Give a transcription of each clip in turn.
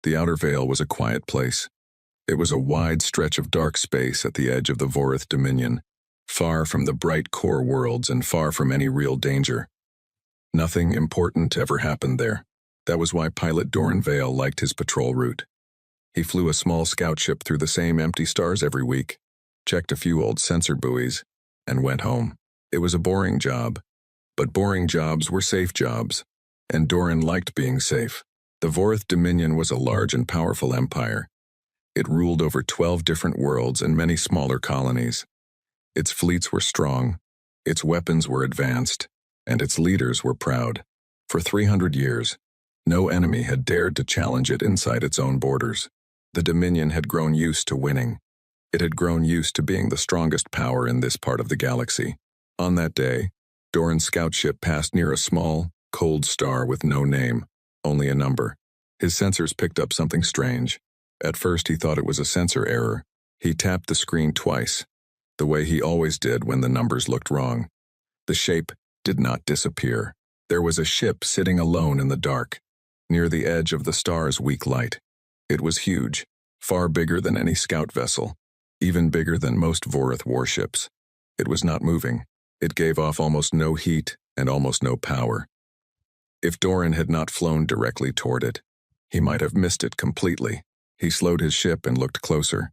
The outer veil was a quiet place. It was a wide stretch of dark space at the edge of the Vorith Dominion, far from the bright core worlds and far from any real danger. Nothing important ever happened there. That was why pilot Doran Vale liked his patrol route. He flew a small scout ship through the same empty stars every week, checked a few old sensor buoys, and went home. It was a boring job, but boring jobs were safe jobs, and Doran liked being safe. The Vorith Dominion was a large and powerful empire. It ruled over 12 different worlds and many smaller colonies. Its fleets were strong, its weapons were advanced, and its leaders were proud. For 300 years, no enemy had dared to challenge it inside its own borders. The Dominion had grown used to winning. It had grown used to being the strongest power in this part of the galaxy. On that day, Doran's scout ship passed near a small, cold star with no name, only a number. His sensors picked up something strange. At first he thought it was a sensor error. He tapped the screen twice, the way he always did when the numbers looked wrong. The shape did not disappear. There was a ship sitting alone in the dark, near the edge of the star's weak light. It was huge, far bigger than any scout vessel, even bigger than most Vorith warships. It was not moving. It gave off almost no heat and almost no power. If Doran had not flown directly toward it, he might have missed it completely. He slowed his ship and looked closer.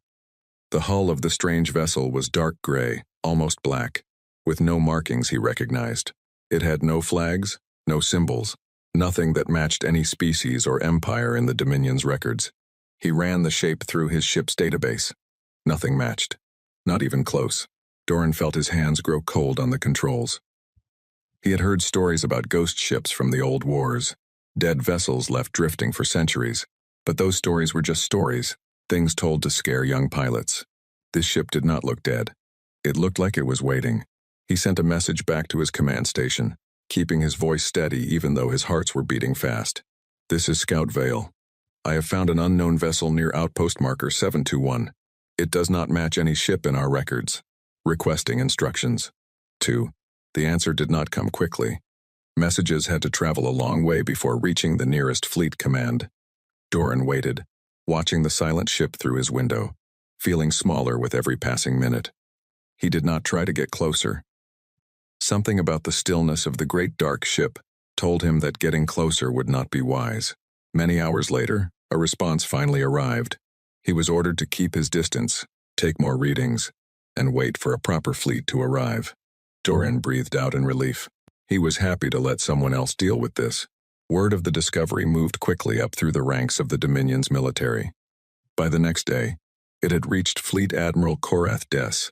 The hull of the strange vessel was dark gray, almost black, with no markings he recognized. It had no flags, no symbols, nothing that matched any species or empire in the Dominion's records. He ran the shape through his ship's database. Nothing matched, not even close. Doran felt his hands grow cold on the controls. He had heard stories about ghost ships from the old wars, dead vessels left drifting for centuries. But those stories were just stories, things told to scare young pilots. This ship did not look dead. It looked like it was waiting. He sent a message back to his command station, keeping his voice steady even though his hearts were beating fast. This is Scout Vale. I have found an unknown vessel near outpost marker 721. It does not match any ship in our records. Requesting instructions. 2. The answer did not come quickly. Messages had to travel a long way before reaching the nearest fleet command. Doran waited, watching the silent ship through his window, feeling smaller with every passing minute. He did not try to get closer. Something about the stillness of the great dark ship told him that getting closer would not be wise. Many hours later, a response finally arrived. He was ordered to keep his distance, take more readings, and wait for a proper fleet to arrive. Doran breathed out in relief. He was happy to let someone else deal with this. Word of the discovery moved quickly up through the ranks of the Dominion's military. By the next day, it had reached Fleet Admiral Korath Des,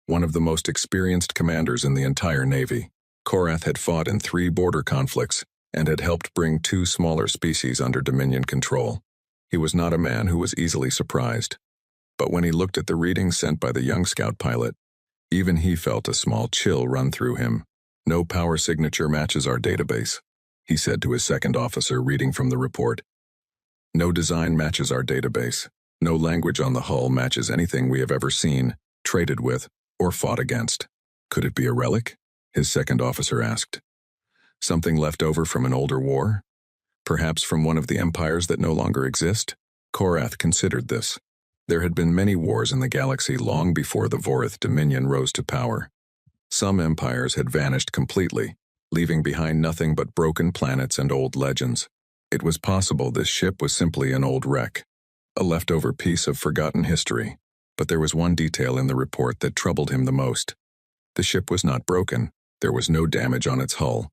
one of the most experienced commanders in the entire Navy. Korath had fought in 3 border conflicts and had helped bring 2 smaller species under Dominion control. He was not a man who was easily surprised. But when he looked at the readings sent by the young scout pilot, even he felt a small chill run through him. No power signature matches our database, he said to his second officer reading from the report. No design matches our database. No language on the hull matches anything we have ever seen, traded with, or fought against. Could it be a relic? His second officer asked. Something left over from an older war? Perhaps from one of the empires that no longer exist? Korath considered this. There had been many wars in the galaxy long before the Vorith Dominion rose to power. Some empires had vanished completely, leaving behind nothing but broken planets and old legends. It was possible this ship was simply an old wreck, a leftover piece of forgotten history. But there was one detail in the report that troubled him the most. The ship was not broken. There was no damage on its hull.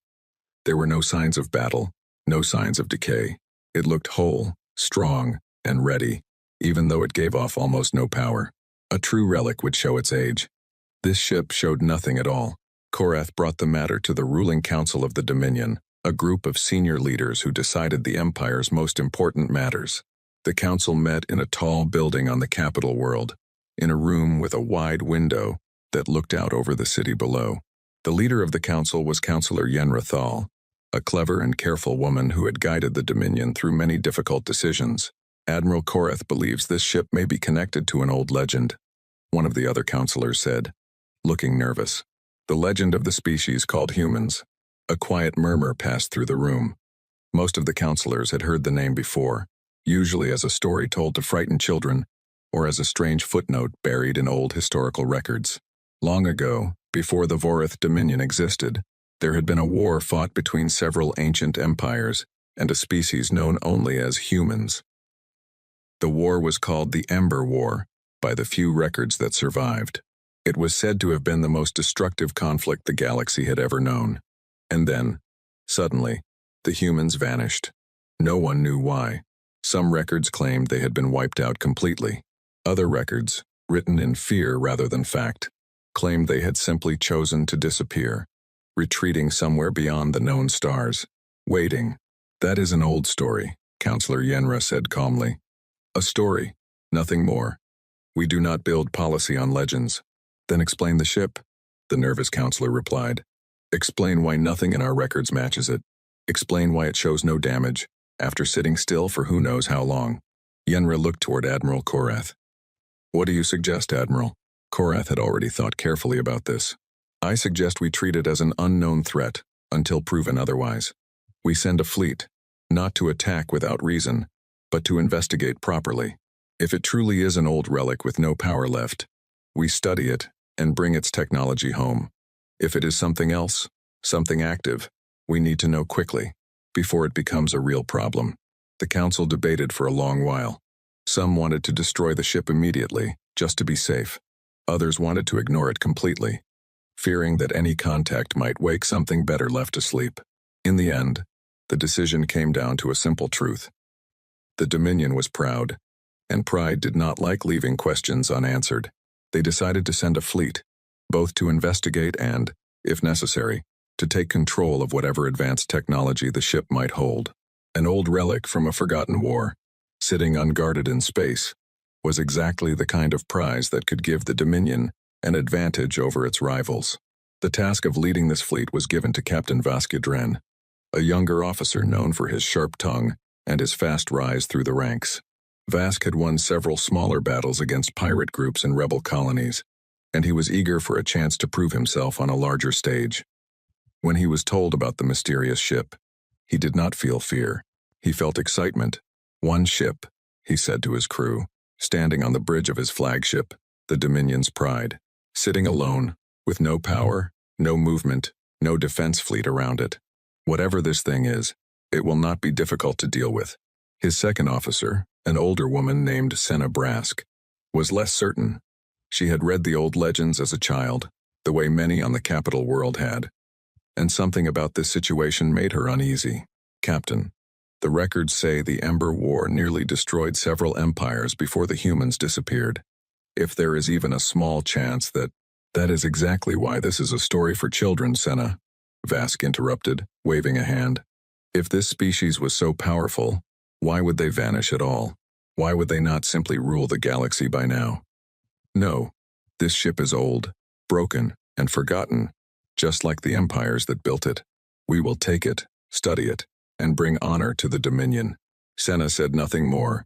There were no signs of battle, no signs of decay. It looked whole, strong, and ready, even though it gave off almost no power. A true relic would show its age. This ship showed nothing at all. Korath brought the matter to the ruling council of the Dominion, a group of senior leaders who decided the Empire's most important matters. The council met in a tall building on the capital world, in a room with a wide window that looked out over the city below. The leader of the council was Councillor Yenra Thal, a clever and careful woman who had guided the Dominion through many difficult decisions. Admiral Korath believes this ship may be connected to an old legend, one of the other councillors said, looking nervous. The legend of the species called humans. A quiet murmur passed through the room. Most of the councillors had heard the name before, usually as a story told to frighten children, or as a strange footnote buried in old historical records. Long ago, before the Vorith Dominion existed, there had been a war fought between several ancient empires and a species known only as humans. The war was called the Ember War by the few records that survived. It was said to have been the most destructive conflict the galaxy had ever known. And then, suddenly, the humans vanished. No one knew why. Some records claimed they had been wiped out completely. Other records, written in fear rather than fact, claimed they had simply chosen to disappear, retreating somewhere beyond the known stars, waiting. That is an old story, Counselor Yenra said calmly. A story, nothing more. We do not build policy on legends. Then explain the ship, the nervous counselor replied. Explain why nothing in our records matches it. Explain why it shows no damage, after sitting still for who knows how long. Yenra looked toward Admiral Korath. What do you suggest, Admiral? Korath had already thought carefully about this. I suggest we treat it as an unknown threat, until proven otherwise. We send a fleet, not to attack without reason, but to investigate properly. If it truly is an old relic with no power left, we study it and bring its technology home. If it is something else, something active, we need to know quickly, before it becomes a real problem. The council debated for a long while. Some wanted to destroy the ship immediately, just to be safe. Others wanted to ignore it completely, fearing that any contact might wake something better left asleep. In the end, the decision came down to a simple truth. The Dominion was proud, and pride did not like leaving questions unanswered. They decided to send a fleet, both to investigate and, if necessary, to take control of whatever advanced technology the ship might hold. An old relic from a forgotten war, sitting unguarded in space, was exactly the kind of prize that could give the Dominion an advantage over its rivals. The task of leading this fleet was given to Captain Vasquidren, a younger officer known for his sharp tongue and his fast rise through the ranks. Vask had won several smaller battles against pirate groups and rebel colonies, and he was eager for a chance to prove himself on a larger stage. When he was told about the mysterious ship, he did not feel fear. He felt excitement. One ship, he said to his crew, standing on the bridge of his flagship, the Dominion's Pride, sitting alone, with no power, no movement, no defense fleet around it. Whatever this thing is, it will not be difficult to deal with. His second officer, an older woman named Senna Brask, was less certain. She had read the old legends as a child, the way many on the capital world had, and something about this situation made her uneasy. Captain, the records say the Ember War nearly destroyed several empires before the humans disappeared. If there is even a small chance that is exactly why this is a story for children, Senna, Vask interrupted, waving a hand. If this species was so powerful, why would they vanish at all? Why would they not simply rule the galaxy by now? No, this ship is old, broken, and forgotten, just like the empires that built it. We will take it, study it, and bring honor to the Dominion. Senna said nothing more,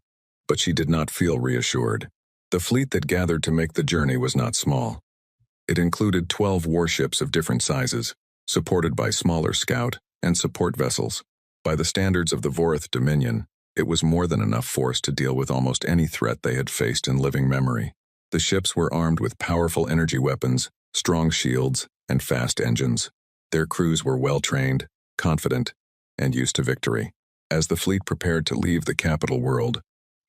but she did not feel reassured. The fleet that gathered to make the journey was not small. It included 12 warships of different sizes, supported by smaller scout and support vessels. By the standards of the Vorith Dominion, it was more than enough force to deal with almost any threat they had faced in living memory. The ships were armed with powerful energy weapons, strong shields, and fast engines. Their crews were well-trained, confident, and used to victory. As the fleet prepared to leave the capital world,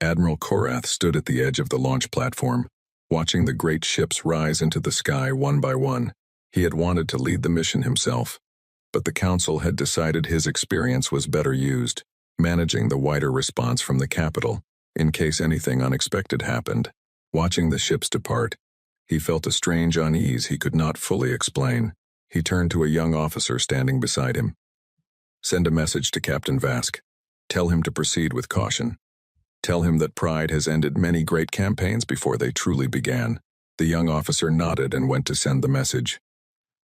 Admiral Korath stood at the edge of the launch platform, watching the great ships rise into the sky one by one. He had wanted to lead the mission himself, but the council had decided his experience was better used, managing the wider response from the capital, in case anything unexpected happened. Watching the ships depart, he felt a strange unease he could not fully explain. He turned to a young officer standing beside him. Send a message to Captain Vask. Tell him to proceed with caution. Tell him that pride has ended many great campaigns before they truly began. The young officer nodded and went to send the message.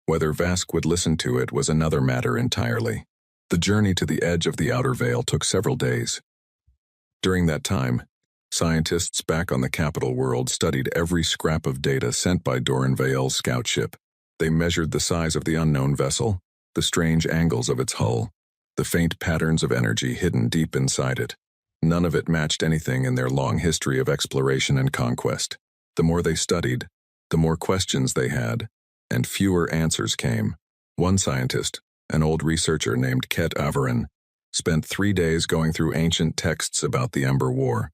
Whether Vask would listen to it was another matter entirely. The journey to the edge of the outer veil took several days. During that time, scientists back on the capital world studied every scrap of data sent by Doran Vale's scout ship. They measured the size of the unknown vessel, the strange angles of its hull, the faint patterns of energy hidden deep inside it. None of it matched anything in their long history of exploration and conquest. The more they studied, the more questions they had, and fewer answers came. One scientist, an old researcher named Ket Averin, spent 3 days going through ancient texts about the Ember War.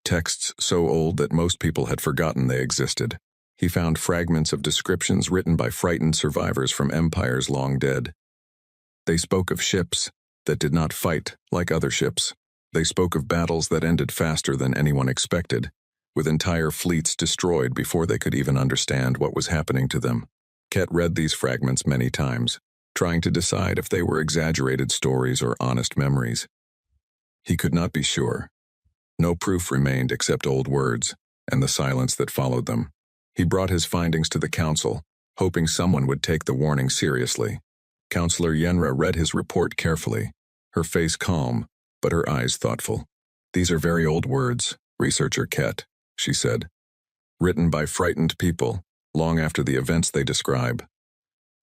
Texts so old that most people had forgotten they existed. He found fragments of descriptions written by frightened survivors from empires long dead. They spoke of ships that did not fight like other ships. They spoke of battles that ended faster than anyone expected, with entire fleets destroyed before they could even understand what was happening to them. Ket read these fragments many times, trying to decide if they were exaggerated stories or honest memories. He could not be sure. No proof remained except old words and the silence that followed them. He brought his findings to the council, hoping someone would take the warning seriously. Counselor Yenra read his report carefully, her face calm, but her eyes thoughtful. "These are very old words, Researcher Ket," she said. "Written by frightened people, long after the events they describe.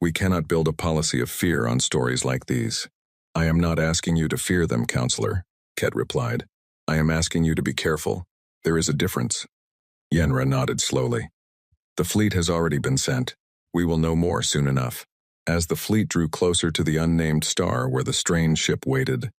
We cannot build a policy of fear on stories like these." "I am not asking you to fear them, Counselor," Ket replied. "I am asking you to be careful. There is a difference." Yenra nodded slowly. "The fleet has already been sent. We will know more soon enough." As the fleet drew closer to the unnamed star where the strange ship waited,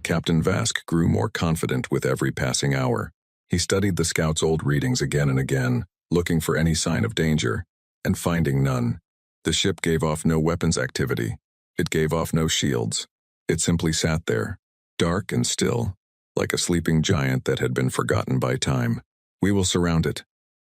Captain Vask grew more confident with every passing hour. He studied the scout's old readings again and again, looking for any sign of danger, and finding none. The ship gave off no weapons activity. It gave off no shields. It simply sat there, dark and still, like a sleeping giant that had been forgotten by time. "We will surround it,"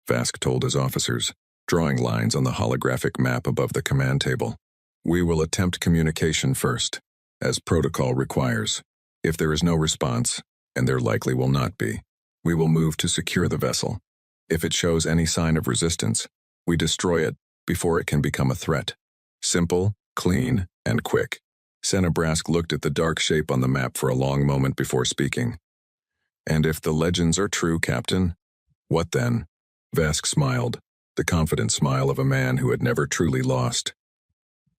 Vask told his officers, drawing lines on the holographic map above the command table. "We will attempt communication first, as protocol requires. If there is no response, and there likely will not be, we will move to secure the vessel. If it shows any sign of resistance, we destroy it before it can become a threat. Simple, clean, and quick." Senebrask looked at the dark shape on the map for a long moment before speaking. "And if the legends are true, Captain, what then?" Vask smiled, the confident smile of a man who had never truly lost.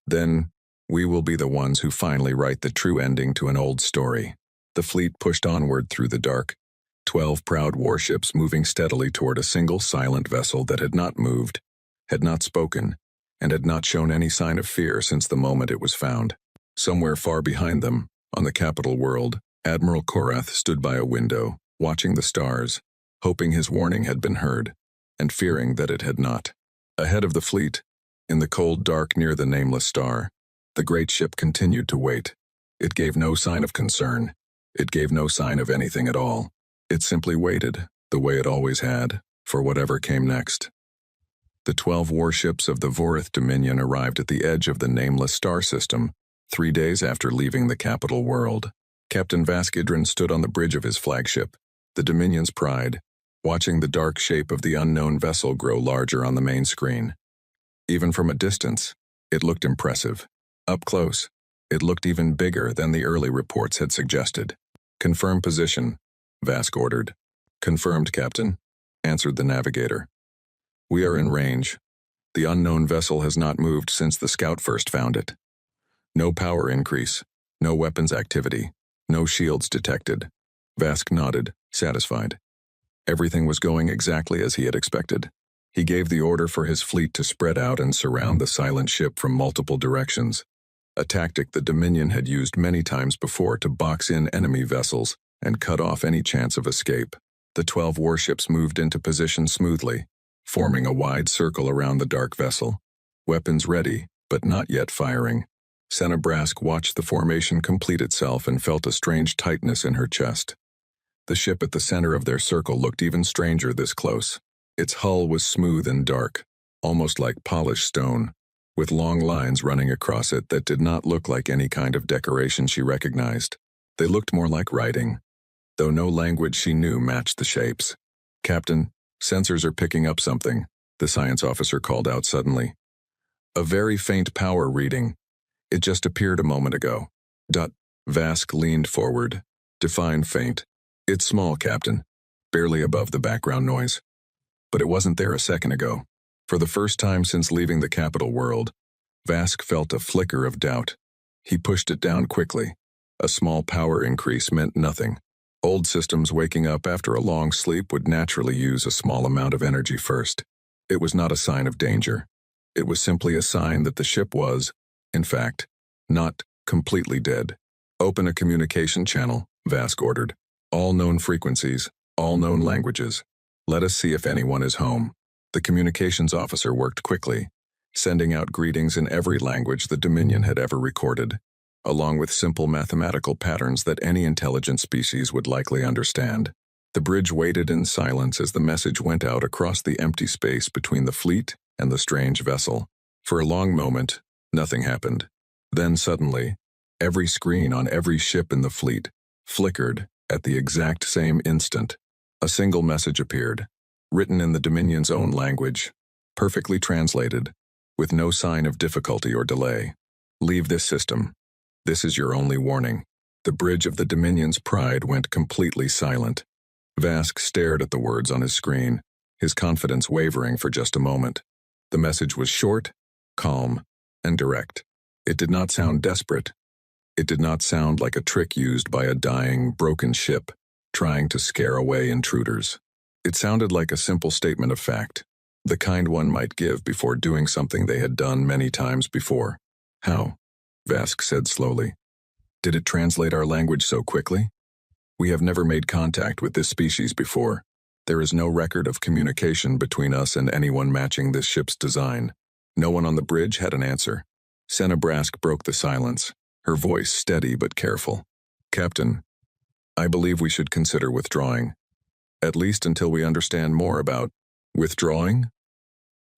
"Then we will be the ones who finally write the true ending to an old story." The fleet pushed onward through the dark, 12 proud warships moving steadily toward a single silent vessel that had not moved, had not spoken, and had not shown any sign of fear since the moment it was found. Somewhere far behind them, on the capital world, Admiral Korath stood by a window, watching the stars, hoping his warning had been heard, and fearing that it had not. Ahead of the fleet, in the cold dark near the nameless star, the great ship continued to wait. It gave no sign of concern. It gave no sign of anything at all. It simply waited, the way it always had, for whatever came next. The 12 warships of the Vorith Dominion arrived at the edge of the nameless star system 3 days after leaving the capital world. Captain Vaskidron stood on the bridge of his flagship, the Dominion's pride, watching the dark shape of the unknown vessel grow larger on the main screen. Even from a distance, it looked impressive. Up close, it looked even bigger than the early reports had suggested. "Confirm position," Vask ordered. "Confirmed, Captain," answered the navigator. "We are in range. The unknown vessel has not moved since the scout first found it. No power increase, no weapons activity, no shields detected." Vask nodded, satisfied. Everything was going exactly as he had expected. He gave the order for his fleet to spread out and surround the silent ship from multiple directions, a tactic the Dominion had used many times before to box in enemy vessels and cut off any chance of escape. The 12 warships moved into position smoothly, forming a wide circle around the dark vessel, weapons ready, but not yet firing. Senebrask watched the formation complete itself and felt a strange tightness in her chest. The ship at the center of their circle looked even stranger this close. Its hull was smooth and dark, almost like polished stone, with long lines running across it that did not look like any kind of decoration she recognized. They looked more like writing, though no language she knew matched the shapes. "Captain, sensors are picking up something," the science officer called out suddenly. "A very faint power reading. It just appeared a moment ago." Vask leaned forward. "Define faint." "It's small, Captain, barely above the background noise. But it wasn't there a second ago." For the first time since leaving the capital world, Vask felt a flicker of doubt. He pushed it down quickly. A small power increase meant nothing. Old systems waking up after a long sleep would naturally use a small amount of energy first. It was not a sign of danger. It was simply a sign that the ship was, in fact, not completely dead. Open a communication channel, Vask ordered. All known frequencies, all known languages. Let us see if anyone is home. The communications officer worked quickly, sending out greetings in every language the Dominion had ever recorded, along with simple mathematical patterns that any intelligent species would likely understand. The bridge waited in silence as the message went out across the empty space between the fleet and the strange vessel. For a long moment, nothing happened. Then suddenly, every screen on every ship in the fleet flickered at the exact same instant. A single message appeared, written in the Dominion's own language, perfectly translated, with no sign of difficulty or delay. Leave this system. This is your only warning. The bridge of the Dominion's pride went completely silent. Vask stared at the words on his screen, his confidence wavering for just a moment. The message was short, calm, and direct. It did not sound desperate. It did not sound like a trick used by a dying, broken ship trying to scare away intruders. It sounded like a simple statement of fact, the kind one might give before doing something they had done many times before. How? Vask said slowly. Did it translate our language so quickly? We have never made contact with this species before. There is no record of communication between us and anyone matching this ship's design. No one on the bridge had an answer. Senna Brask broke the silence, her voice steady but careful. Captain, I believe we should consider withdrawing. At least until we understand more about withdrawing?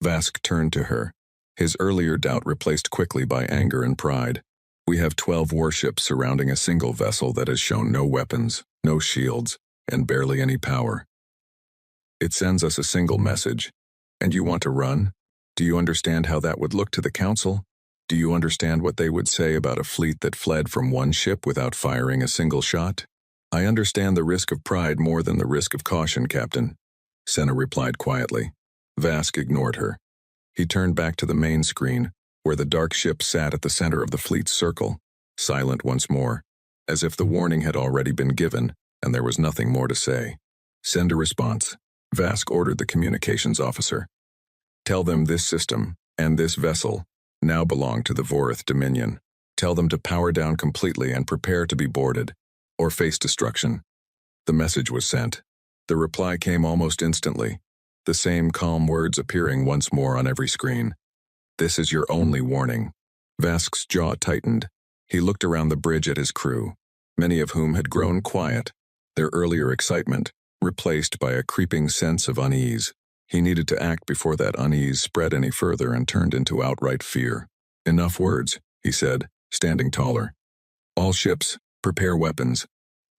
Vask turned to her, his earlier doubt replaced quickly by anger and pride. We have 12 warships surrounding a single vessel that has shown no weapons, no shields, and barely any power. It sends us a single message. And you want to run? Do you understand how that would look to the Council? Do you understand what they would say about a fleet that fled from one ship without firing a single shot? I understand the risk of pride more than the risk of caution, Captain, Senna replied quietly. Vask ignored her. He turned back to the main screen, where the dark ship sat at the center of the fleet's circle, silent once more, as if the warning had already been given and there was nothing more to say. Send a response, Vask ordered the communications officer. Tell them this system and this vessel now belong to the Vorith Dominion. Tell them to power down completely and prepare to be boarded, or face destruction. The message was sent. The reply came almost instantly, the same calm words appearing once more on every screen. This is your only warning. Vask's jaw tightened. He looked around the bridge at his crew, many of whom had grown quiet, their earlier excitement replaced by a creeping sense of unease. He needed to act before that unease spread any further and turned into outright fear. Enough words, he said, standing taller. All ships, prepare weapons.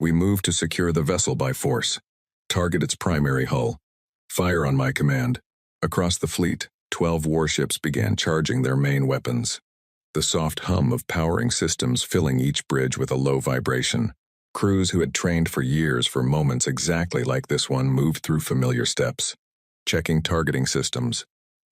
We move to secure the vessel by force. Target its primary hull. Fire on my command. Across the fleet, 12 warships began charging their main weapons. The soft hum of powering systems filling each bridge with a low vibration. Crews who had trained for years for moments exactly like this one moved through familiar steps, checking targeting systems,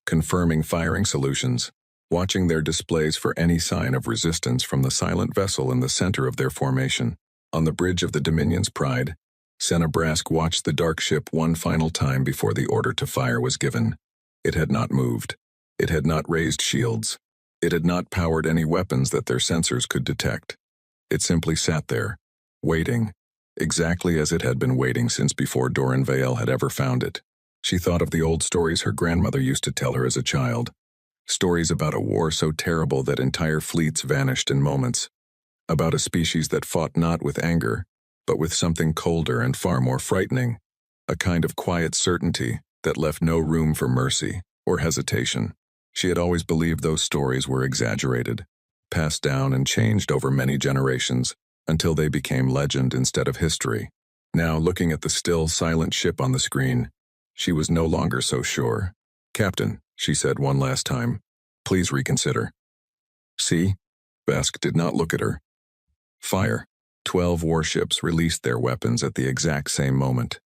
confirming firing solutions, watching their displays for any sign of resistance from the silent vessel in the center of their formation. On the bridge of the Dominion's Pride, Senna Brask watched the dark ship one final time before the order to fire was given. It had not moved. It had not raised shields. It had not powered any weapons that their sensors could detect. It simply sat there, waiting, exactly as it had been waiting since before Doran Vale had ever found it. She thought of the old stories her grandmother used to tell her as a child. Stories about a war so terrible that entire fleets vanished in moments. About a species that fought not with anger, but with something colder and far more frightening. A kind of quiet certainty that left no room for mercy or hesitation. She had always believed those stories were exaggerated, passed down and changed over many generations, until they became legend instead of history. Now, looking at the still, silent ship on the screen, she was no longer so sure. Captain, she said one last time, please reconsider. See? Vask did not look at her. Fire. 12 warships released their weapons at the exact same moment.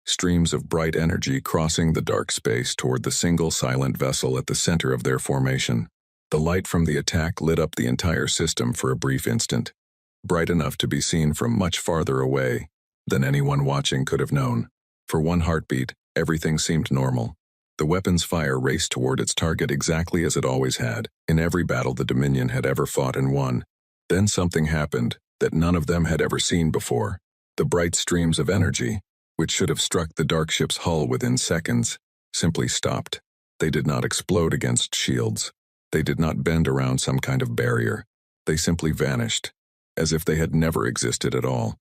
Streams of bright energy crossing the dark space toward the single silent vessel at the center of their formation. The light from the attack lit up the entire system for a brief instant, bright enough to be seen from much farther away, than anyone watching could have known. For one heartbeat, everything seemed normal. The weapon's fire raced toward its target exactly as it always had, in every battle the Dominion had ever fought and won. Then something happened that none of them had ever seen before. The bright streams of energy, which should have struck the dark ship's hull within seconds, simply stopped. They did not explode against shields. They did not bend around some kind of barrier. They simply vanished, as if they had never existed at all,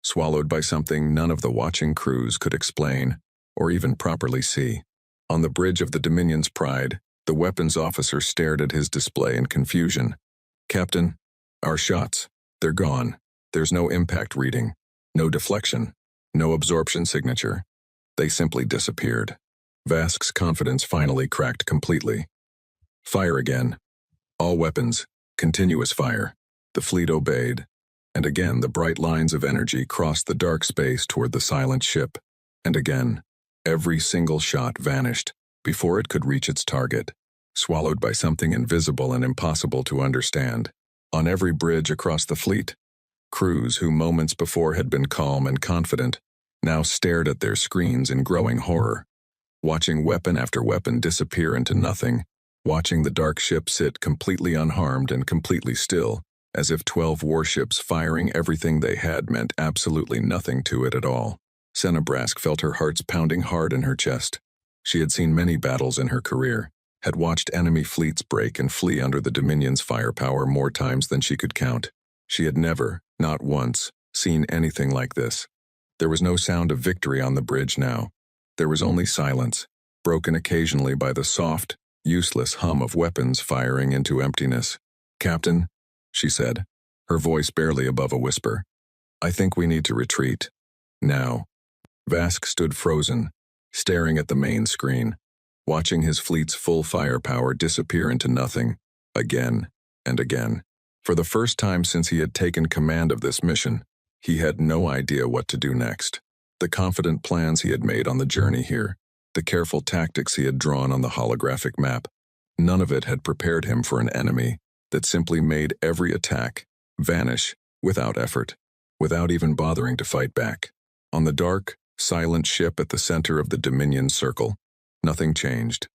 swallowed by something none of the watching crews could explain or even properly see. On the bridge of the Dominion's Pride, the weapons officer stared at his display in confusion. "Captain, our shots, they're gone. There's no impact reading, no deflection, no absorption signature. They simply disappeared." Vask's confidence finally cracked completely. "Fire again. All weapons, continuous fire." The fleet obeyed, and again the bright lines of energy crossed the dark space toward the silent ship, and again, every single shot vanished before it could reach its target, swallowed by something invisible and impossible to understand. On every bridge across the fleet, crews who moments before had been calm and confident now stared at their screens in growing horror, watching weapon after weapon disappear into nothing, watching the dark ship sit completely unharmed and completely still, as if 12 warships firing everything they had meant absolutely nothing to it at all. Senna Brask felt her hearts pounding hard in her chest. She had seen many battles in her career, had watched enemy fleets break and flee under the Dominion's firepower more times than she could count. She had never, not once, seen anything like this. There was no sound of victory on the bridge now. There was only silence, broken occasionally by the soft, useless hum of weapons firing into emptiness. "Captain," she said, her voice barely above a whisper, "I think we need to retreat. Now." Vask stood frozen, staring at the main screen, watching his fleet's full firepower disappear into nothing, again and again. For the first time since he had taken command of this mission, he had no idea what to do next. The confident plans he had made on the journey here, the careful tactics he had drawn on the holographic map, none of it had prepared him for an enemy that simply made every attack vanish without effort, without even bothering to fight back. On the dark, silent ship at the center of the Dominion circle, nothing changed.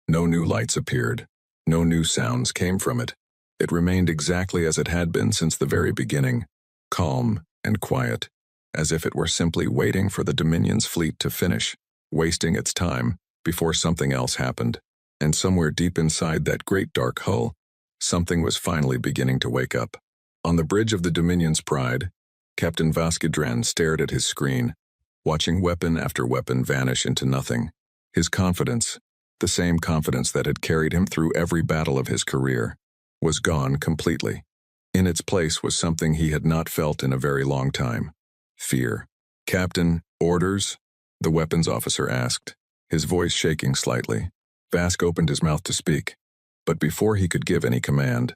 No new lights appeared. No new sounds came from it. It remained exactly as it had been since the very beginning, calm and quiet, as if it were simply waiting for the Dominion's fleet to finish, wasting its time before something else happened. And somewhere deep inside that great dark hull, something was finally beginning to wake up. On the bridge of the Dominion's Pride, Captain Vaskidren stared at his screen, watching weapon after weapon vanish into nothing. His confidence, the same confidence that had carried him through every battle of his career, was gone completely. In its place was something he had not felt in a very long time: fear. "Captain, orders?" the weapons officer asked, his voice shaking slightly. Vask opened his mouth to speak, but before he could give any command,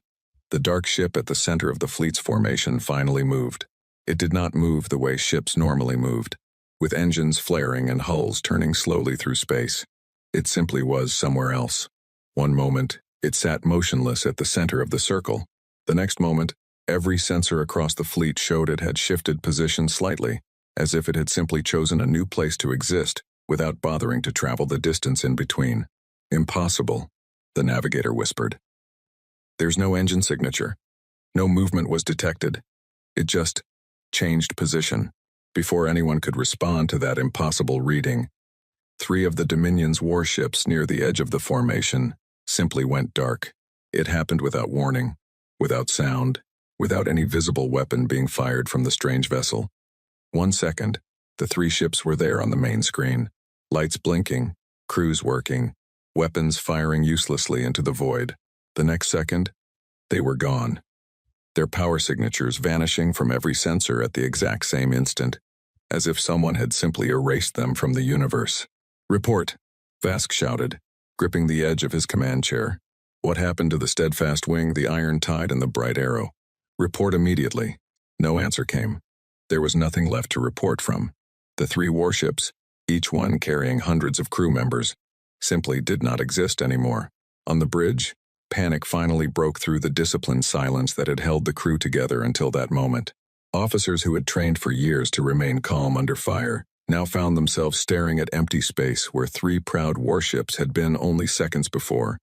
the dark ship at the center of the fleet's formation finally moved. It did not move the way ships normally moved, with engines flaring and hulls turning slowly through space. It simply was somewhere else. One moment, it sat motionless at the center of the circle. The next moment, every sensor across the fleet showed it had shifted position slightly, as if it had simply chosen a new place to exist without bothering to travel the distance in between. "Impossible," the navigator whispered. "There's no engine signature. No movement was detected. It just changed position." Before anyone could respond to that impossible reading, 3 of the Dominion's warships near the edge of the formation simply went dark. It happened without warning, without sound, without any visible weapon being fired from the strange vessel. 1 second, the 3 ships were there on the main screen, lights blinking, crews working, weapons firing uselessly into the void. The next second, they were gone, their power signatures vanishing from every sensor at the exact same instant, as if someone had simply erased them from the universe. "Report," Vask shouted, gripping the edge of his command chair. "What happened to the steadfast wing, the iron tide, and the bright arrow? Report immediately." No answer came. There was nothing left to report from. The 3 warships, each one carrying hundreds of crew members, simply did not exist anymore. On the bridge, panic finally broke through the disciplined silence that had held the crew together until that moment. Officers who had trained for years to remain calm under fire now found themselves staring at empty space where 3 proud warships had been only seconds before.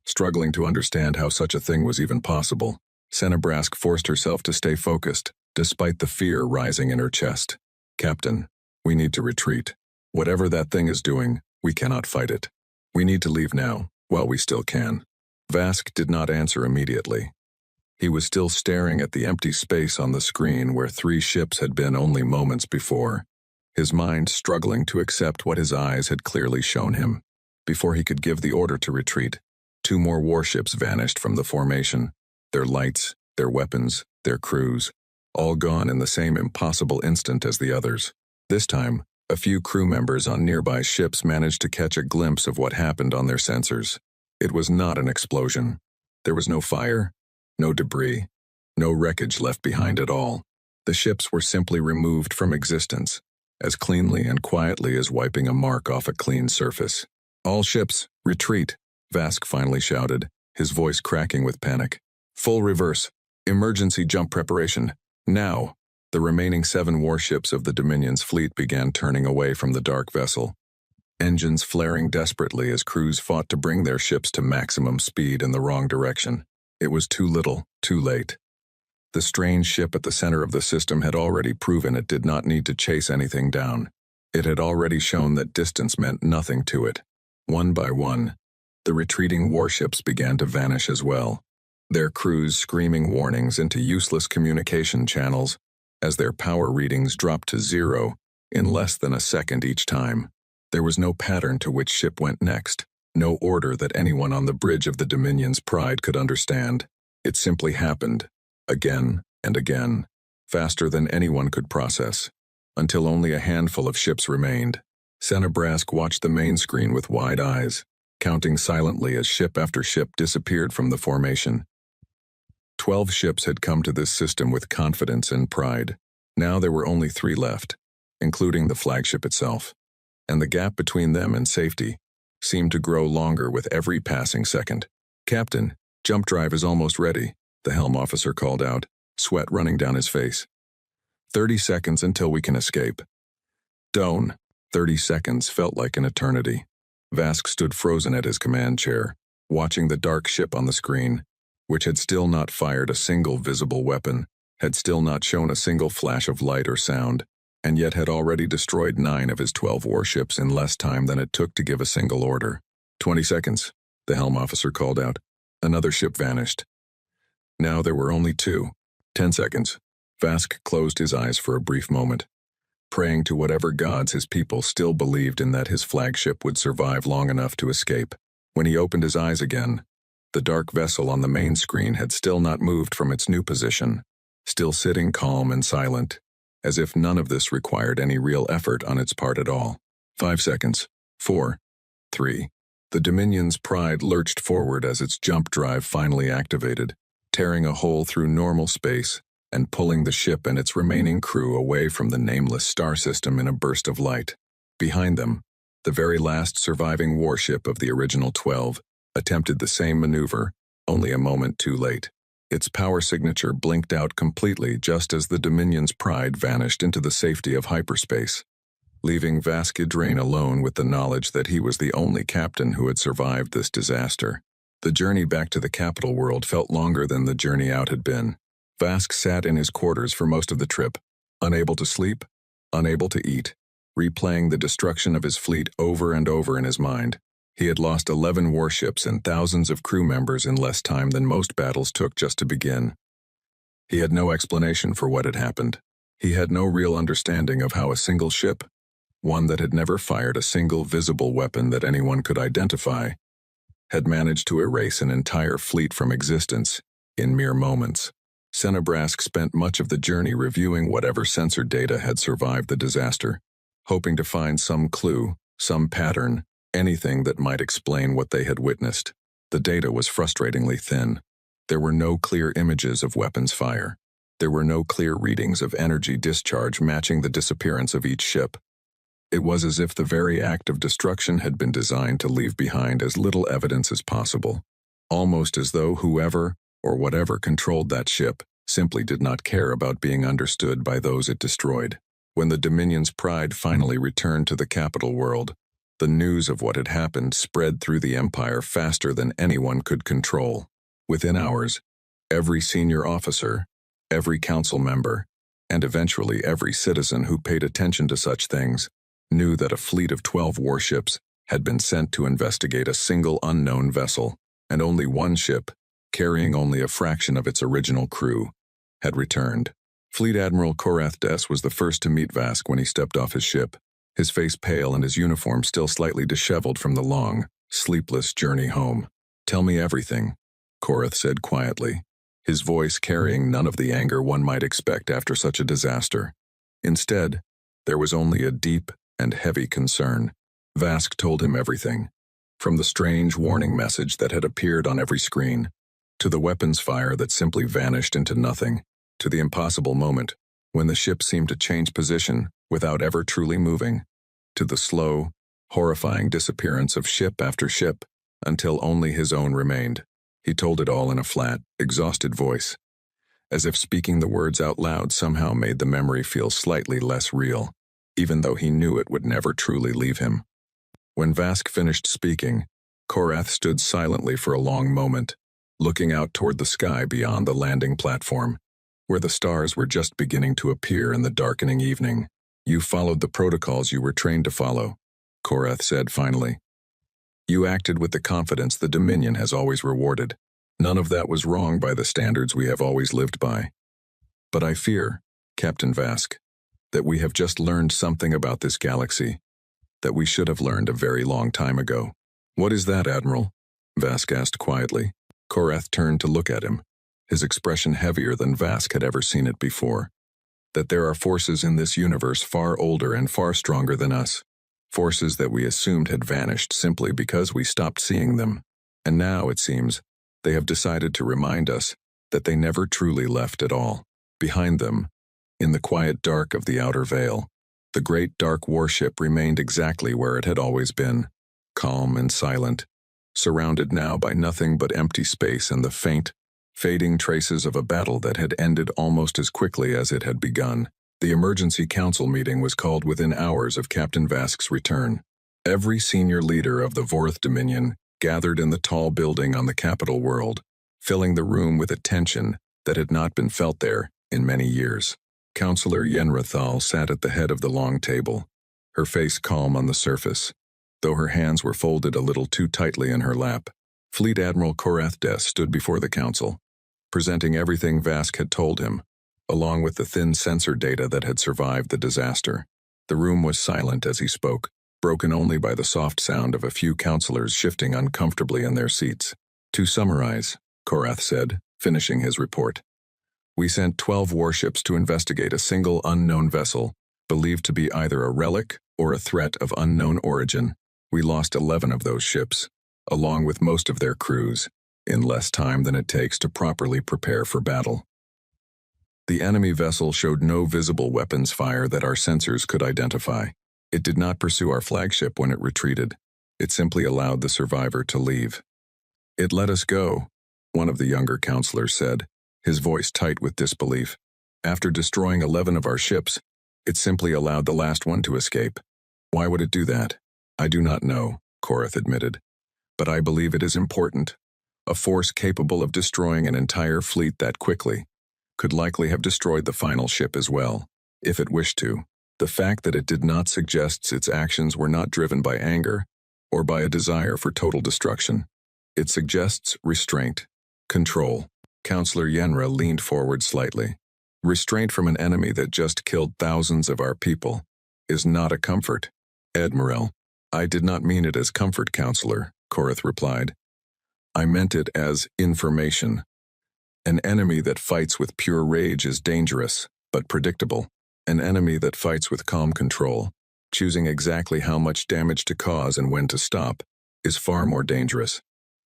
Struggling to understand how such a thing was even possible, Senebrask forced herself to stay focused, despite the fear rising in her chest. "Captain, we need to retreat. Whatever that thing is doing, we cannot fight it. We need to leave now, while we still can." Vask did not answer immediately. He was still staring at the empty space on the screen where 3 ships had been only moments before, his mind struggling to accept what his eyes had clearly shown him. Before he could give the order to retreat, 2 more warships vanished from the formation, their lights, their weapons, their crews, all gone in the same impossible instant as the others. This time, a few crew members on nearby ships managed to catch a glimpse of what happened on their sensors. It was not an explosion. There was no fire, no debris, no wreckage left behind at all. The ships were simply removed from existence, as cleanly and quietly as wiping a mark off a clean surface. "All ships, retreat," Vask finally shouted, his voice cracking with panic. "Full reverse. Emergency jump preparation. Now!" The remaining 7 warships of the Dominion's fleet began turning away from the dark vessel, engines flaring desperately as crews fought to bring their ships to maximum speed in the wrong direction. It was too little, too late. The strange ship at the center of the system had already proven it did not need to chase anything down. It had already shown that distance meant nothing to it. One by one, the retreating warships began to vanish as well, their crews screaming warnings into useless communication channels as their power readings dropped to 0 in less than a second each time. There was no pattern to which ship went next, no order that anyone on the bridge of the Dominion's Pride could understand. It simply happened, again and again, faster than anyone could process, until only a handful of ships remained. Senebrask watched the main screen with wide eyes, counting silently as ship after ship disappeared from the formation. 12 ships had come to this system with confidence and pride. Now there were only 3 left, including the flagship itself, and the gap between them and safety seemed to grow longer with every passing second. "Captain, jump drive is almost ready," the helm officer called out, sweat running down his face. 30 seconds until we can escape." "Doan." 30 seconds felt like an eternity. Vask stood frozen at his command chair, watching the dark ship on the screen, which had still not fired a single visible weapon, had still not shown a single flash of light or sound, and yet had already destroyed 9 of his 12 warships in less time than it took to give a single order. 20 seconds, the helm officer called out. Another ship vanished. Now there were only 2. 10 seconds. Vask closed his eyes for a brief moment, praying to whatever gods his people still believed in that his flagship would survive long enough to escape. When he opened his eyes again, the dark vessel on the main screen had still not moved from its new position, still sitting calm and silent, as if none of this required any real effort on its part at all. 5 seconds. 4. 3. The Dominion's Pride lurched forward as its jump drive finally activated, tearing a hole through normal space and pulling the ship and its remaining crew away from the nameless star system in a burst of light. Behind them, the very last surviving warship of the original 12 attempted the same maneuver, only a moment too late. Its power signature blinked out completely just as the Dominion's Pride vanished into the safety of hyperspace, leaving Vask Idrain alone with the knowledge that he was the only captain who had survived this disaster. The journey back to the capital world felt longer than the journey out had been. Vask sat in his quarters for most of the trip, unable to sleep, unable to eat, replaying the destruction of his fleet over and over in his mind. He had lost 11 warships and thousands of crew members in less time than most battles took just to begin. He had no explanation for what had happened. He had no real understanding of how a single ship, one that had never fired a single visible weapon that anyone could identify, had managed to erase an entire fleet from existence in mere moments. Senebrask spent much of the journey reviewing whatever sensor data had survived the disaster, hoping to find some clue, some pattern, anything that might explain what they had witnessed. The data was frustratingly thin. There were no clear images of weapons fire. There were no clear readings of energy discharge matching the disappearance of each ship. It was as if the very act of destruction had been designed to leave behind as little evidence as possible, almost as though whoever or whatever controlled that ship simply did not care about being understood by those it destroyed. When the Dominion's pride finally returned to the capital world, the news of what had happened spread through the Empire faster than anyone could control. Within hours, every senior officer, every council member, and eventually every citizen who paid attention to such things knew that a fleet of 12 warships had been sent to investigate a single unknown vessel, and only one ship, carrying only a fraction of its original crew, had returned. Fleet Admiral Korath Des was the first to meet Vask when he stepped off his ship, his face pale and his uniform still slightly disheveled from the long, sleepless journey home. "Tell me everything," Korath said quietly, his voice carrying none of the anger one might expect after such a disaster. Instead, there was only a deep and heavy concern. Vask told him everything, from the strange warning message that had appeared on every screen, to the weapons fire that simply vanished into nothing, to the impossible moment when the ship seemed to change position without ever truly moving, to the slow, horrifying disappearance of ship after ship until only his own remained. He told it all in a flat, exhausted voice, as if speaking the words out loud somehow made the memory feel slightly less real, even though he knew it would never truly leave him. When Vask finished speaking, Korath stood silently for a long moment, looking out toward the sky beyond the landing platform, where the stars were just beginning to appear in the darkening evening. "You followed the protocols you were trained to follow," Korath said finally. "You acted with the confidence the Dominion has always rewarded. None of that was wrong by the standards we have always lived by. But I fear, Captain Vask, that we have just learned something about this galaxy that we should have learned a very long time ago." "What is that, Admiral?" Vask asked quietly. Korath turned to look at him, his expression heavier than Vask had ever seen it before. "That there are forces in this universe far older and far stronger than us. Forces that we assumed had vanished simply because we stopped seeing them. And now, it seems, they have decided to remind us that they never truly left at all. Behind them, in the quiet dark of the outer veil, the great dark warship remained exactly where it had always been, calm and silent, surrounded now by nothing but empty space and the faint, fading traces of a battle that had ended almost as quickly as it had begun. The emergency council meeting was called within hours of Captain Vask's return. Every senior leader of the Vorth Dominion gathered in the tall building on the capital world, filling the room with a tension that had not been felt there in many years. Councillor Yenrathal sat at the head of the long table, her face calm on the surface, though her hands were folded a little too tightly in her lap. Fleet Admiral Korath Des stood before the council, presenting everything Vask had told him, along with the thin sensor data that had survived the disaster. The room was silent as he spoke, broken only by the soft sound of a few councillors shifting uncomfortably in their seats. "To summarize," Korath said, finishing his report, "we sent 12 warships to investigate a single unknown vessel, believed to be either a relic or a threat of unknown origin. We lost 11 of those ships, along with most of their crews, in less time than it takes to properly prepare for battle. The enemy vessel showed no visible weapons fire that our sensors could identify. It did not pursue our flagship when it retreated. It simply allowed the survivor to leave. It let us go," one of the younger counselors said, his voice tight with disbelief. "After destroying 11 of our ships, it simply allowed the last one to escape. Why would it do that?" "I do not know," Korath admitted. "But I believe it is important. A force capable of destroying an entire fleet that quickly could likely have destroyed the final ship as well, if it wished to. The fact that it did not suggests its actions were not driven by anger or by a desire for total destruction. It suggests restraint, control." Councillor Yenra leaned forward slightly. "Restraint from an enemy that just killed thousands of our people is not a comfort." "Admiral, I did not mean it as comfort, Councillor," Korath replied. "I meant it as information. An enemy that fights with pure rage is dangerous, but predictable. An enemy that fights with calm control, choosing exactly how much damage to cause and when to stop, is far more dangerous,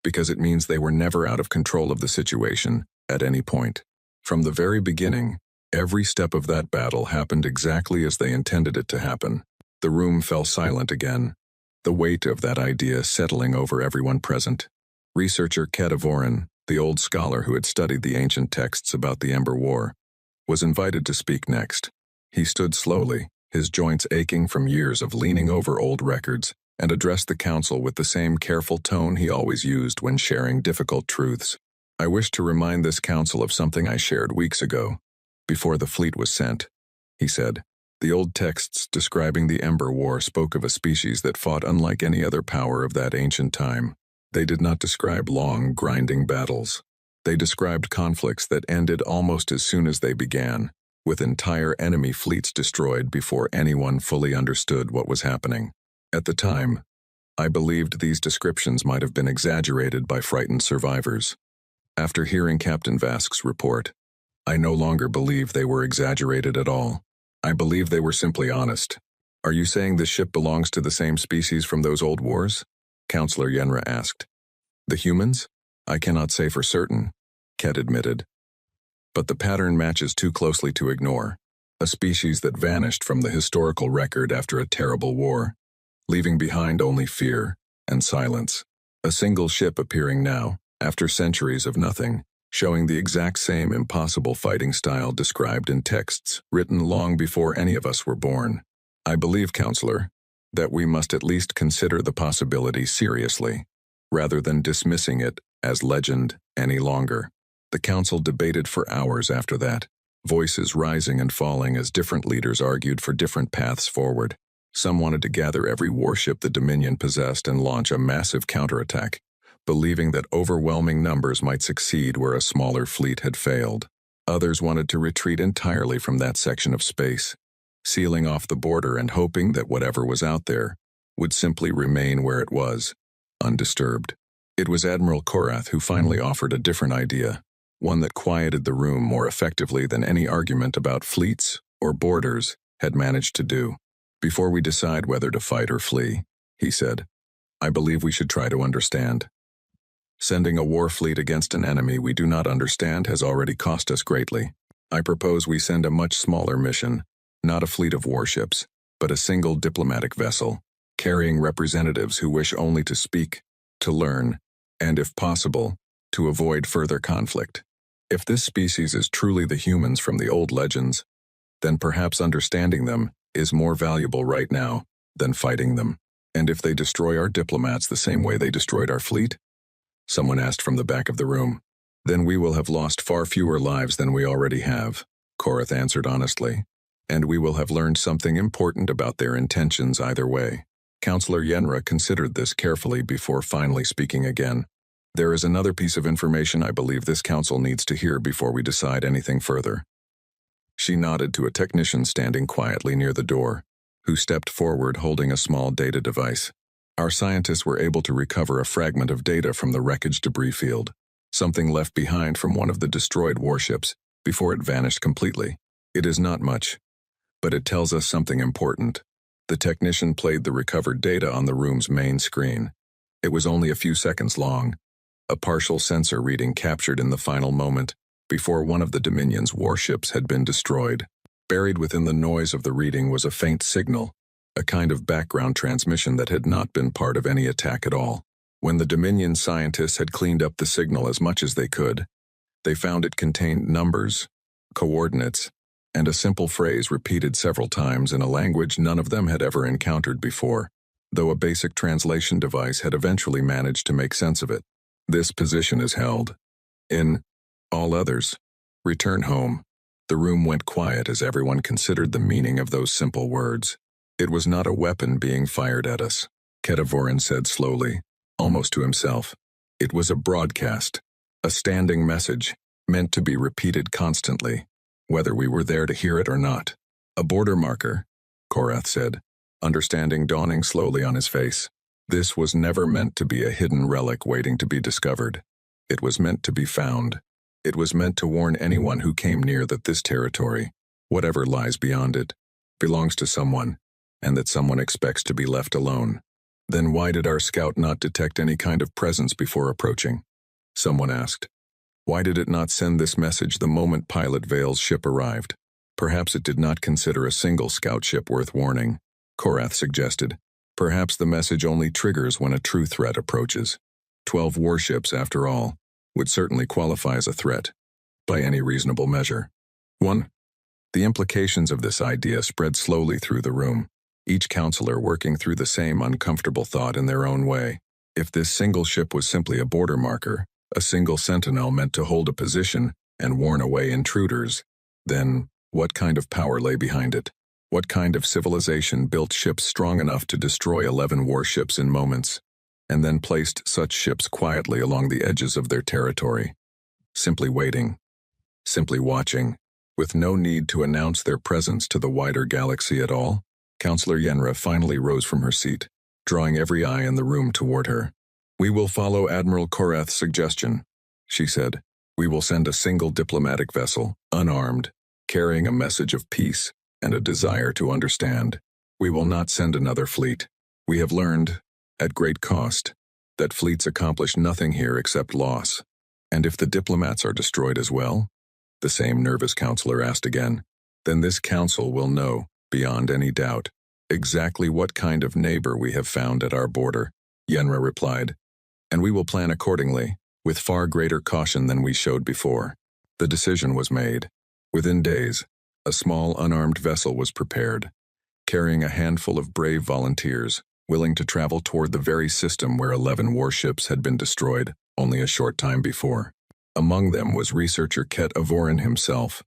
because it means they were never out of control of the situation at any point. From the very beginning, every step of that battle happened exactly as they intended it to happen." The room fell silent again, the weight of that idea settling over everyone present. Researcher Kedavoran, the old scholar who had studied the ancient texts about the Ember War, was invited to speak next. He stood slowly, his joints aching from years of leaning over old records, and addressed the council with the same careful tone he always used when sharing difficult truths. I wish to remind this council of something I shared weeks ago, before the fleet was sent, he said. The old texts describing the Ember War spoke of a species that fought unlike any other power of that ancient time. They did not describe long, grinding battles. They described conflicts that ended almost as soon as they began, with entire enemy fleets destroyed before anyone fully understood what was happening. At the time, I believed these descriptions might have been exaggerated by frightened survivors. After hearing Captain Vask's report, I no longer believe they were exaggerated at all. I believe they were simply honest. Are you saying this ship belongs to the same species from those old wars? Counselor Yenra asked. The humans? I cannot say for certain, Ket admitted. But the pattern matches too closely to ignore. A species that vanished from the historical record after a terrible war, leaving behind only fear and silence. A single ship appearing now, after centuries of nothing, showing the exact same impossible fighting style described in texts written long before any of us were born. I believe, Counselor, that we must at least consider the possibility seriously, rather than dismissing it as legend any longer. The council debated for hours after that, voices rising and falling as different leaders argued for different paths forward. Some wanted to gather every warship the Dominion possessed and launch a massive counterattack, believing that overwhelming numbers might succeed where a smaller fleet had failed. Others wanted to retreat entirely from that section of space, sealing off the border and hoping that whatever was out there would simply remain where it was, undisturbed. It was Admiral Korath who finally offered a different idea, one that quieted the room more effectively than any argument about fleets or borders had managed to do. Before we decide whether to fight or flee, he said, I believe we should try to understand. Sending a war fleet against an enemy we do not understand has already cost us greatly. I propose we send a much smaller mission, not a fleet of warships, but a single diplomatic vessel, carrying representatives who wish only to speak, to learn, and if possible, to avoid further conflict. If this species is truly the humans from the old legends, then perhaps understanding them is more valuable right now than fighting them. And if they destroy our diplomats the same way they destroyed our fleet? Someone asked from the back of the room. Then we will have lost far fewer lives than we already have, Korath answered honestly. And we will have learned something important about their intentions either way. Counselor Yenra considered this carefully before finally speaking again. There is another piece of information I believe this council needs to hear before we decide anything further. She nodded to a technician standing quietly near the door, who stepped forward holding a small data device. Our scientists were able to recover a fragment of data from the wreckage debris field, something left behind from one of the destroyed warships before it vanished completely. It is not much, but it tells us something important. The technician played the recovered data on the room's main screen. It was only a few seconds long, a partial sensor reading captured in the final moment before one of the Dominion's warships had been destroyed. Buried within the noise of the reading was a faint signal, a kind of background transmission that had not been part of any attack at all. When the Dominion scientists had cleaned up the signal as much as they could, they found it contained numbers, coordinates, and a simple phrase repeated several times in a language none of them had ever encountered before, though a basic translation device had eventually managed to make sense of it. This position is held. In all others, return home. The room went quiet as everyone considered the meaning of those simple words. It was not a weapon being fired at us, Ketavorin said slowly, almost to himself. It was a broadcast, a standing message, meant to be repeated constantly, whether we were there to hear it or not. A border marker, Korath said, understanding dawning slowly on his face. This was never meant to be a hidden relic waiting to be discovered. It was meant to be found. It was meant to warn anyone who came near that this territory, whatever lies beyond it, belongs to someone, and that someone expects to be left alone. Then why did our scout not detect any kind of presence before approaching? Someone asked. Why did it not send this message the moment Pilot Vale's ship arrived? Perhaps it did not consider a single scout ship worth warning, Korath suggested. Perhaps the message only triggers when a true threat approaches. 12 warships, after all. would certainly qualify as a threat, by any reasonable measure. 1. The implications of this idea spread slowly through the room, each counselor working through the same uncomfortable thought in their own way. If this single ship was simply a border marker, a single sentinel meant to hold a position and warn away intruders, then what kind of power lay behind it? What kind of civilization built ships strong enough to destroy 11 warships in moments, and then placed such ships quietly along the edges of their territory, simply waiting, simply watching, with no need to announce their presence to the wider galaxy at all? Counselor Yenra finally rose from her seat, drawing every eye in the room toward her. "We will follow Admiral Korath's suggestion," she said. "We will send a single diplomatic vessel, unarmed, carrying a message of peace and a desire to understand. We will not send another fleet. We have learned, at great cost, that fleets accomplish nothing here except loss. And if the diplomats are destroyed as well?" the same nervous counselor asked again. "Then this council will know, beyond any doubt, exactly what kind of neighbor we have found at our border," Yenra replied. "And we will plan accordingly, with far greater caution than we showed before." The decision was made. Within days, a small unarmed vessel was prepared, carrying a handful of brave volunteers, willing to travel toward the very system where 11 warships had been destroyed only a short time before. Among them was researcher Ket Avorin himself,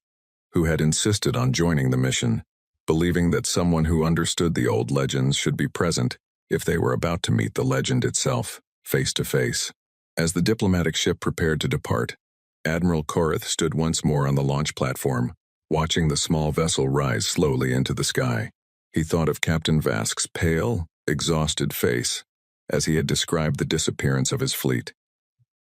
who had insisted on joining the mission, believing that someone who understood the old legends should be present if they were about to meet the legend itself, face to face. As the diplomatic ship prepared to depart, Admiral Korath stood once more on the launch platform, watching the small vessel rise slowly into the sky. He thought of Captain Vask's pale, exhausted face, as he had described the disappearance of his fleet.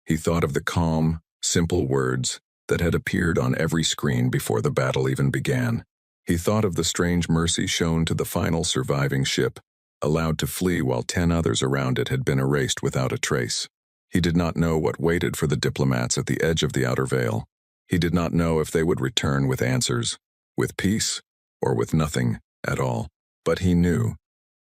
He thought of the calm, simple words that had appeared on every screen before the battle even began. He thought of the strange mercy shown to the final surviving ship, allowed to flee while 10 others around it had been erased without a trace. He did not know what waited for the diplomats at the edge of the outer veil. He did not know if they would return with answers, with peace, or with nothing at all. But he knew,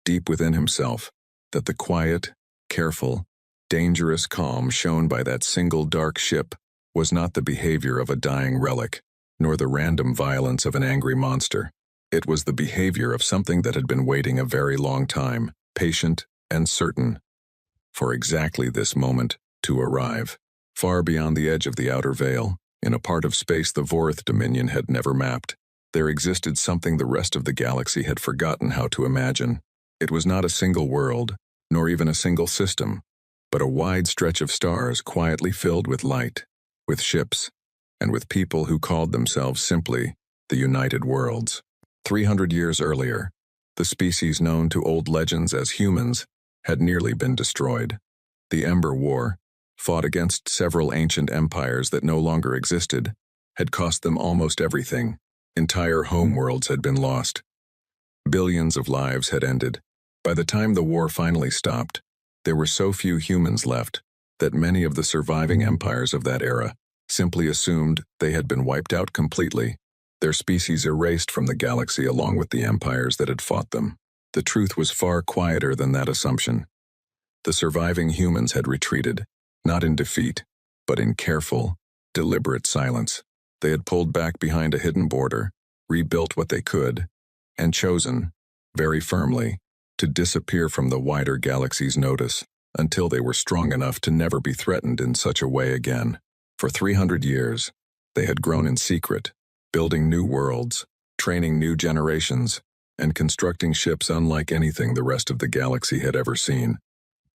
deep within himself, that the quiet, careful, dangerous calm shown by that single dark ship was not the behavior of a dying relic, nor the random violence of an angry monster. It was the behavior of something that had been waiting a very long time, patient and certain, for exactly this moment to arrive. Far beyond the edge of the outer veil, in a part of space the Vorith Dominion had never mapped, there existed something the rest of the galaxy had forgotten how to imagine. It was not a single world, nor even a single system, but a wide stretch of stars quietly filled with light, with ships, and with people who called themselves simply the United Worlds. 300 years earlier, the species known to old legends as humans had nearly been destroyed. The Ember War, fought against several ancient empires that no longer existed, had cost them almost everything. Entire homeworlds had been lost. Billions of lives had ended. By the time the war finally stopped, there were so few humans left that many of the surviving empires of that era simply assumed they had been wiped out completely, their species erased from the galaxy along with the empires that had fought them. The truth was far quieter than that assumption. The surviving humans had retreated, not in defeat, but in careful, deliberate silence. They had pulled back behind a hidden border, rebuilt what they could, and chosen, very firmly, to disappear from the wider galaxy's notice until they were strong enough to never be threatened in such a way again. For 300 years, they had grown in secret, building new worlds, training new generations, and constructing ships unlike anything the rest of the galaxy had ever seen,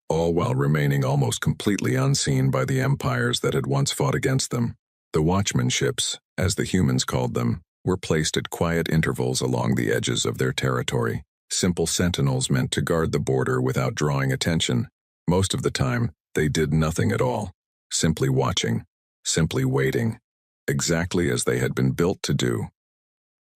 all while remaining almost completely unseen by the empires that had once fought against them. The watchman ships, as the humans called them, were placed at quiet intervals along the edges of their territory, simple sentinels meant to guard the border without drawing attention. Most of the time, they did nothing at all, simply watching, simply waiting, exactly as they had been built to do.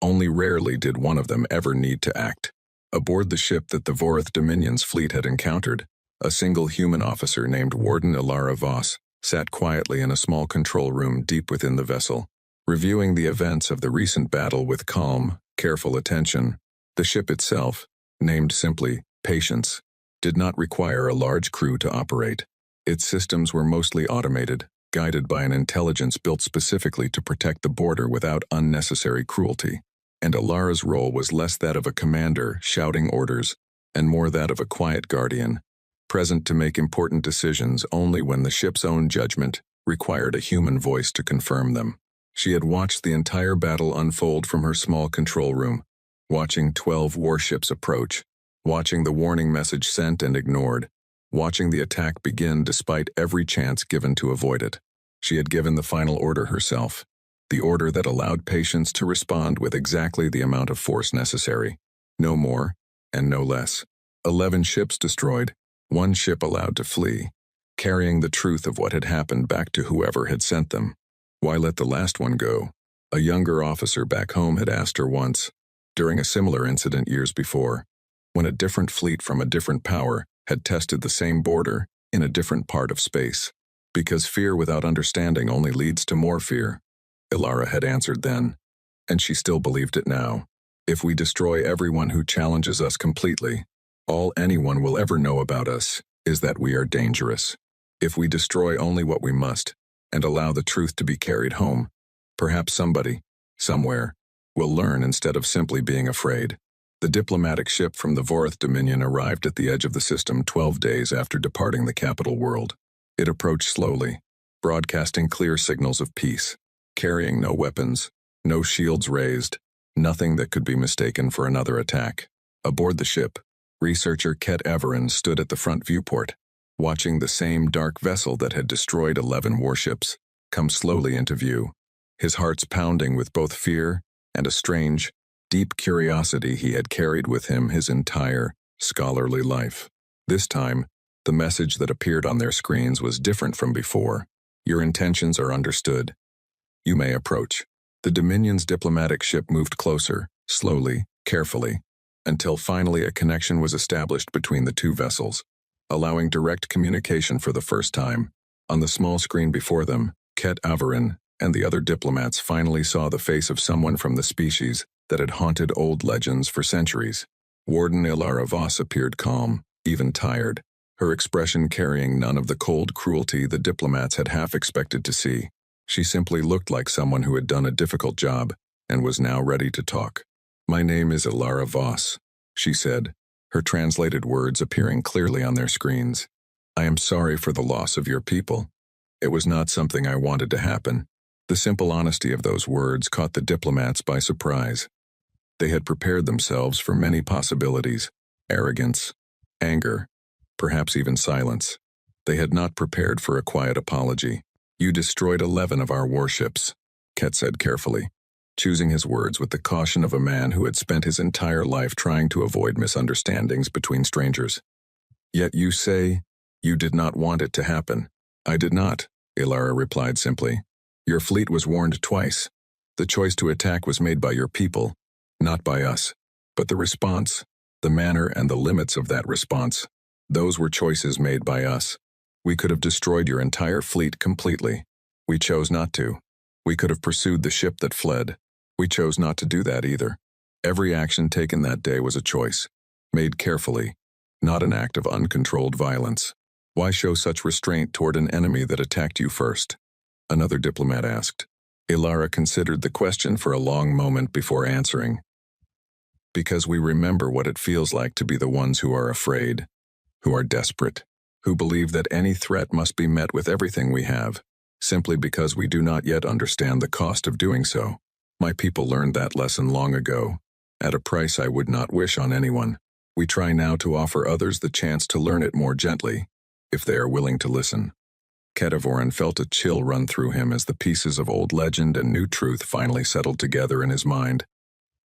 Only rarely did one of them ever need to act. Aboard the ship that the Vorith Dominion's fleet had encountered, a single human officer named Warden Ilara Voss sat quietly in a small control room deep within the vessel, reviewing the events of the recent battle with calm, careful attention. The ship itself, named simply Patience, did not require a large crew to operate. Its systems were mostly automated, guided by an intelligence built specifically to protect the border without unnecessary cruelty. And Alara's role was less that of a commander shouting orders, and more that of a quiet guardian, present to make important decisions only when the ship's own judgment required a human voice to confirm them. She had watched the entire battle unfold from her small control room, watching 12 warships approach, watching the warning message sent and ignored, watching the attack begin despite every chance given to avoid it. She had given the final order herself, the order that allowed patients to respond with exactly the amount of force necessary, no more and no less. 11 ships destroyed, 1 ship allowed to flee, carrying the truth of what had happened back to whoever had sent them. Why let the last one go? A younger officer back home had asked her once, during a similar incident years before, when a different fleet from a different power had tested the same border in a different part of space. Because fear without understanding only leads to more fear, Alara had answered then, and she still believed it now. If we destroy everyone who challenges us completely, all anyone will ever know about us is that we are dangerous. If we destroy only what we must, and allow the truth to be carried home, perhaps somebody, somewhere, will learn instead of simply being afraid. The diplomatic ship from the Vorith Dominion arrived at the edge of the system 12 days after departing the capital world. It approached slowly, broadcasting clear signals of peace, carrying no weapons, no shields raised, nothing that could be mistaken for another attack. Aboard the ship, researcher Ket Everin stood at the front viewport, watching the same dark vessel that had destroyed 11 warships come slowly into view, his heart's pounding with both fear and a strange, deep curiosity he had carried with him his entire scholarly life. This time, the message that appeared on their screens was different from before. Your intentions are understood. You may approach. The Dominion's diplomatic ship moved closer, slowly, carefully, until finally a connection was established between the two vessels, allowing direct communication for the first time. On the small screen before them, Ket Averin and the other diplomats finally saw the face of someone from the species that had haunted old legends for centuries. Warden Alara Voss appeared calm, even tired, her expression carrying none of the cold cruelty the diplomats had half expected to see. She simply looked like someone who had done a difficult job and was now ready to talk. "My name is Alara Voss," she said, her translated words appearing clearly on their screens. "I am sorry for the loss of your people. It was not something I wanted to happen." The simple honesty of those words caught the diplomats by surprise. They had prepared themselves for many possibilities: arrogance, anger, perhaps even silence. They had not prepared for a quiet apology. "You destroyed 11 of our warships," Ket said carefully, choosing his words with the caution of a man who had spent his entire life trying to avoid misunderstandings between strangers. "Yet you say you did not want it to happen." "I did not," Alara replied simply. "Your fleet was warned twice. The choice to attack was made by your people, not by us. But the response, the manner and the limits of that response, those were choices made by us. We could have destroyed your entire fleet completely. We chose not to. We could have pursued the ship that fled. We chose not to do that either. Every action taken that day was a choice, made carefully, not an act of uncontrolled violence. Why show such restraint toward an enemy that attacked you first?" another diplomat asked. Alara considered the question for a long moment before answering. "Because we remember what it feels like to be the ones who are afraid, who are desperate, who believe that any threat must be met with everything we have, simply because we do not yet understand the cost of doing so. My people learned that lesson long ago, at a price I would not wish on anyone. We try now to offer others the chance to learn it more gently, if they are willing to listen." Ketavoran felt a chill run through him as the pieces of old legend and new truth finally settled together in his mind.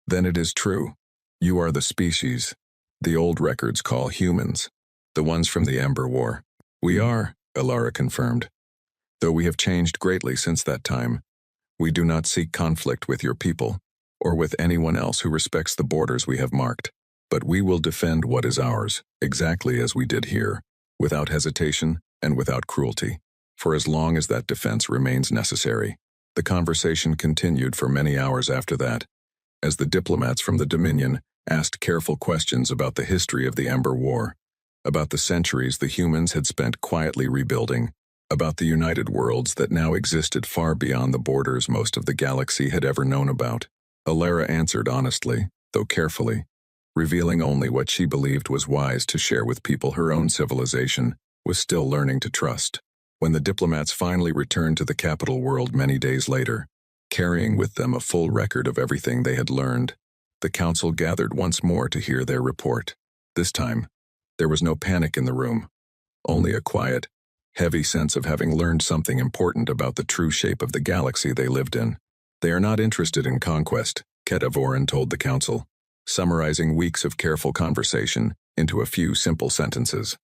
"Then it is true. You are the species the old records call humans, the ones from the Ember War." "We are," Alara confirmed. "Though we have changed greatly since that time. We do not seek conflict with your people, or with anyone else who respects the borders we have marked. But we will defend what is ours, exactly as we did here, without hesitation and without cruelty, for as long as that defense remains necessary." The conversation continued for many hours after that, as the diplomats from the Dominion asked careful questions about the history of the Ember War, about the centuries the humans had spent quietly rebuilding, about the united worlds that now existed far beyond the borders most of the galaxy had ever known about. Alara answered honestly, though carefully, revealing only what she believed was wise to share with people her own civilization was still learning to trust. When the diplomats finally returned to the capital world many days later, carrying with them a full record of everything they had learned, the council gathered once more to hear their report. This time, there was no panic in the room, only a quiet, heavy sense of having learned something important about the true shape of the galaxy they lived in. They are not interested in conquest, Ketavoran told the council, summarizing weeks of careful conversation into a few simple sentences.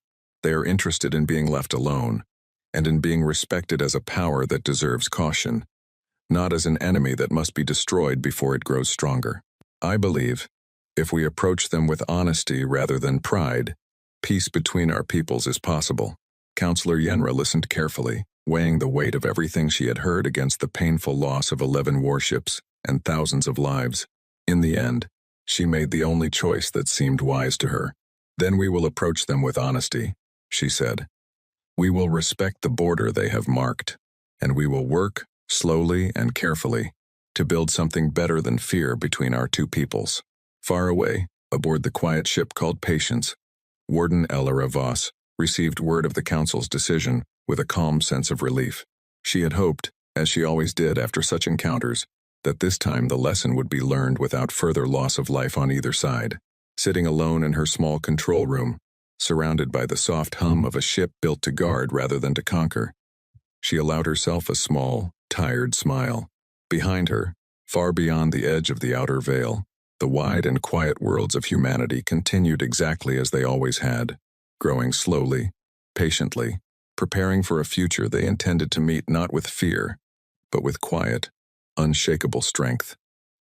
They are interested in being left alone, and in being respected as a power that deserves caution, not as an enemy that must be destroyed before it grows stronger. I believe, if we approach them with honesty rather than pride, peace between our peoples is possible. Counselor Yenra listened carefully, weighing the weight of everything she had heard against the painful loss of 11 warships and thousands of lives. In the end, she made the only choice that seemed wise to her. Then we will approach them with honesty, she said. We will respect the border they have marked, and we will work, slowly and carefully, to build something better than fear between our two peoples. Far away, aboard the quiet ship called Patience, Warden Elara Voss received word of the council's decision with a calm sense of relief. She had hoped, as she always did after such encounters, that this time the lesson would be learned without further loss of life on either side. Sitting alone in her small control room, surrounded by the soft hum of a ship built to guard rather than to conquer, she allowed herself a small, tired smile. Behind her, far beyond the edge of the outer veil, the wide and quiet worlds of humanity continued exactly as they always had, growing slowly, patiently, preparing for a future they intended to meet not with fear, but with quiet, unshakable strength.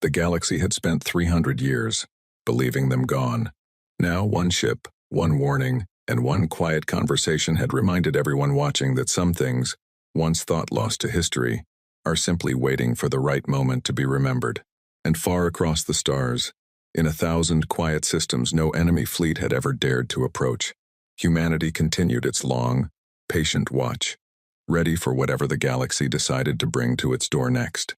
The galaxy had spent 300 years, believing them gone. Now one ship, one warning, and one quiet conversation had reminded everyone watching that some things, once thought lost to history, are simply waiting for the right moment to be remembered. And far across the stars, in 1,000 quiet systems no enemy fleet had ever dared to approach, humanity continued its long, patient watch, ready for whatever the galaxy decided to bring to its door next.